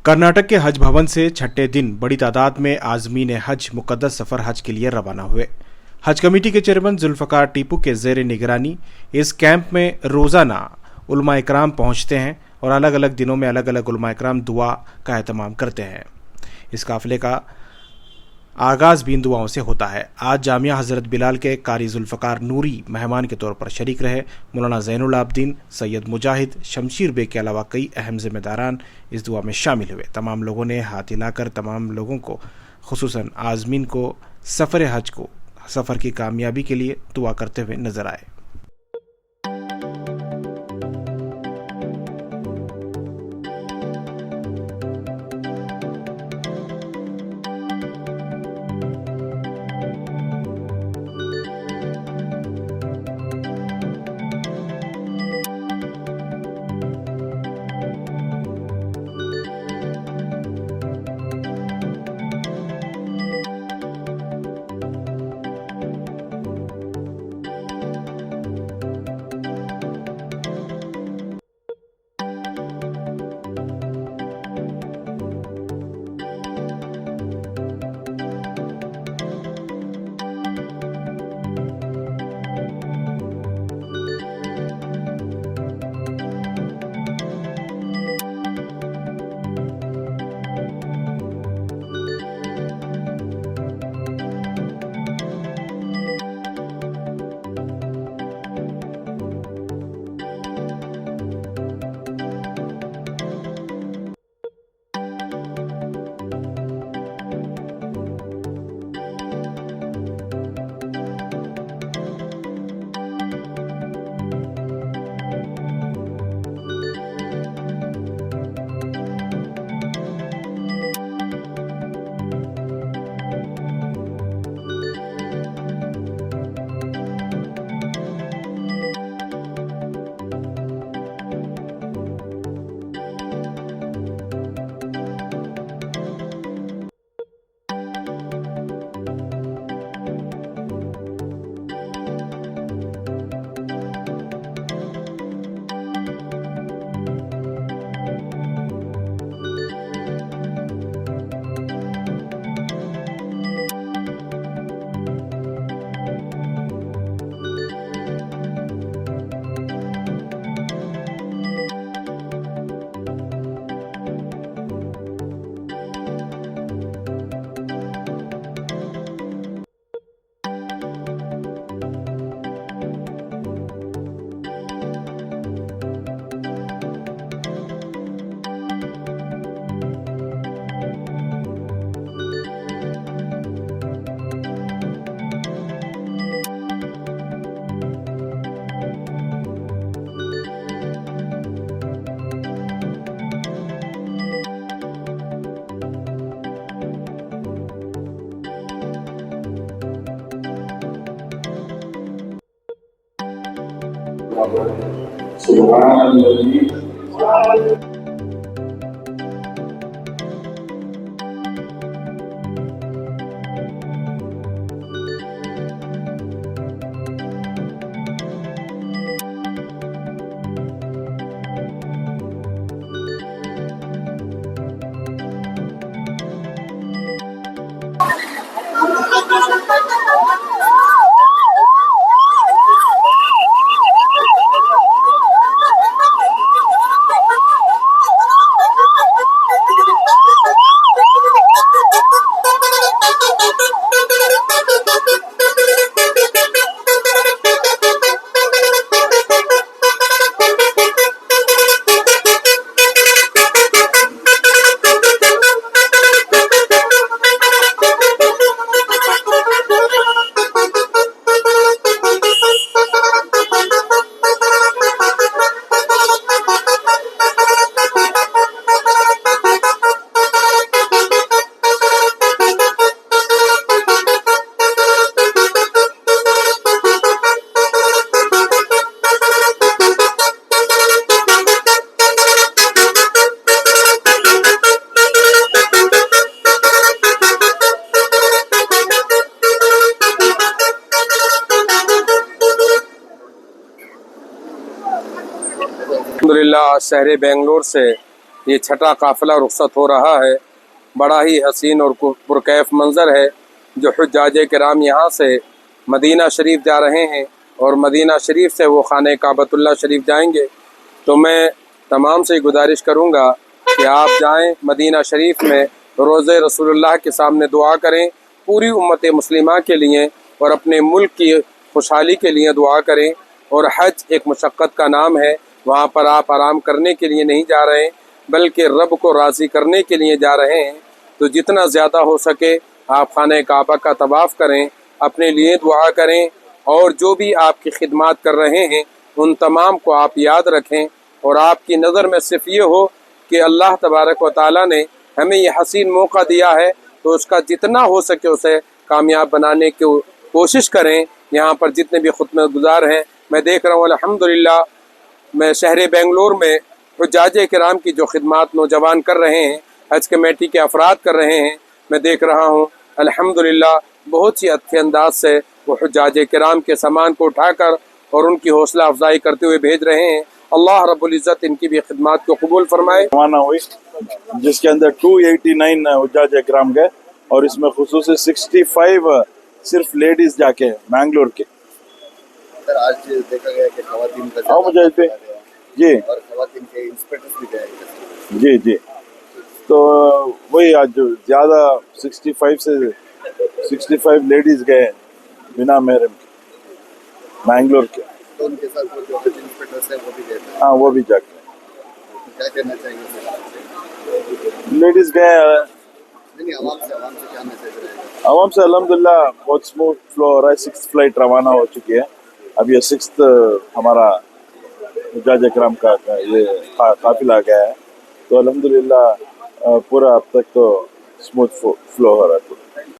कर्नाटक के हज भवन से छठे दिन बड़ी तादाद में आज़मीन हज मुक़द्दस सफ़र हज के लिए रवाना हुए। हज कमेटी के चेयरमैन जुल्फ़कार टीपू के ज़ेर निगरानी इस कैंप में रोज़ाना उलमा इकराम पहुंचते हैं और अलग अलग दिनों में अलग अलग उलमा इकराम दुआ का एहतमाम करते हैं। इस काफ़िले का आगाज़ भी इन दुआओं से होता है। आज जामिया हज़रत बिलाल के कारी जुल्फ़कार नूरी मेहमान के तौर पर शरीक रहे। मौलाना ज़ैनुल आबदीन, सैयद मुजाहिद, शमशीर बेग के अलावा कई अहम जिम्मेदारान इस दुआ में शामिल हुए। तमाम लोगों ने हाथ हिलाकर तमाम लोगों को, खुसूसन आज़मीन को सफ़र की कामयाबी के लिए दुआ करते हुए नजर आए। अल्हम्दुलिल्लाह शहर बेंगलोर से ये छठा काफ़िला रुखसत हो रहा है। बड़ा ही हसीन और पुरकैफ मंज़र है जो हुज्जाज किराम यहाँ से मदीना शरीफ जा रहे हैं और मदीना शरीफ से वो खाने काबतुल्लाह शरीफ जाएंगे। तो मैं तमाम से गुजारिश करूँगा कि आप जाएं मदीना शरीफ में, रोज़े रसूलुल्लाह के सामने दुआ करें, पूरी उम्मत मुस्लिमा के लिए और अपने मुल्क की खुशहाली के लिए दुआ करें। और हज एक मुशक्क़त का नाम है, वहाँ पर आप आराम करने के लिए नहीं जा रहे हैं बल्कि रब को राज़ी करने के लिए जा रहे हैं। तो जितना ज़्यादा हो सके आप खाने काबा का तवाफ़ करें, अपने लिए दुआ करें और जो भी आपकी खिदमत कर रहे हैं उन तमाम को आप याद रखें और आपकी नज़र में सिर्फ ये हो कि अल्लाह तबारक व तआला ने हमें ये हसीन मौका दिया है तो उसका जितना हो सके उसे कामयाब बनाने की कोशिश करें। यहाँ पर जितने भी खुतमे गुजार हैं मैं देख रहा हूँ अल्हम्दुलिल्लाह, मैं शहर बेंगलोर में हुज्जाज किराम की जो खिदमत नौजवान कर रहे हैं, हज कमेटी के अफराद कर रहे हैं, मैं देख रहा हूँ अल्हम्दुलिल्लाह बहुत ही अच्छे अंदाज से वो हुज्जाज किराम के सामान को उठाकर और उनकी हौसला अफजाई करते हुए भेज रहे हैं। अल्लाह रब्बुल इज़्ज़त इनकी भी खिदमत को कबूल फरमाए। रवाना हुई जिसके अंदर 289 हुज्जाज किराम गए और इसमें खुसूसी 65 सिर्फ लेडीज जाके मैंगलोर के। सर आज देखा गया कि खवातीन का आओ मुझे पे जी और खवातीन के इंस्पेक्टर्स भी गए। जी जी, तो वही आज जो ज़्यादा 65 लेडीज गए बिना महरम के मैंगलोर के। तो उनके साथ वो जो इंस्पेक्टर्स हैं वो भी गए थे। हाँ वो भी जाके तो क्या कहना चाहिए सर? लेडीज गए। नहीं आवाम से क्या मैसेज रहेगा? आवाम से अल्हम्दुलिल्लाह बहुत स्मूथ फ्लो हो रहा है। 6th फ्लाइट रवाना हो चुकी है, अब ये 6th हमारा हुज्जाज किराम का ये काफिला गया है। तो अल्हम्दुलिल्लाह पूरा अब तक तो स्मूथ फ्लो हो रहा है।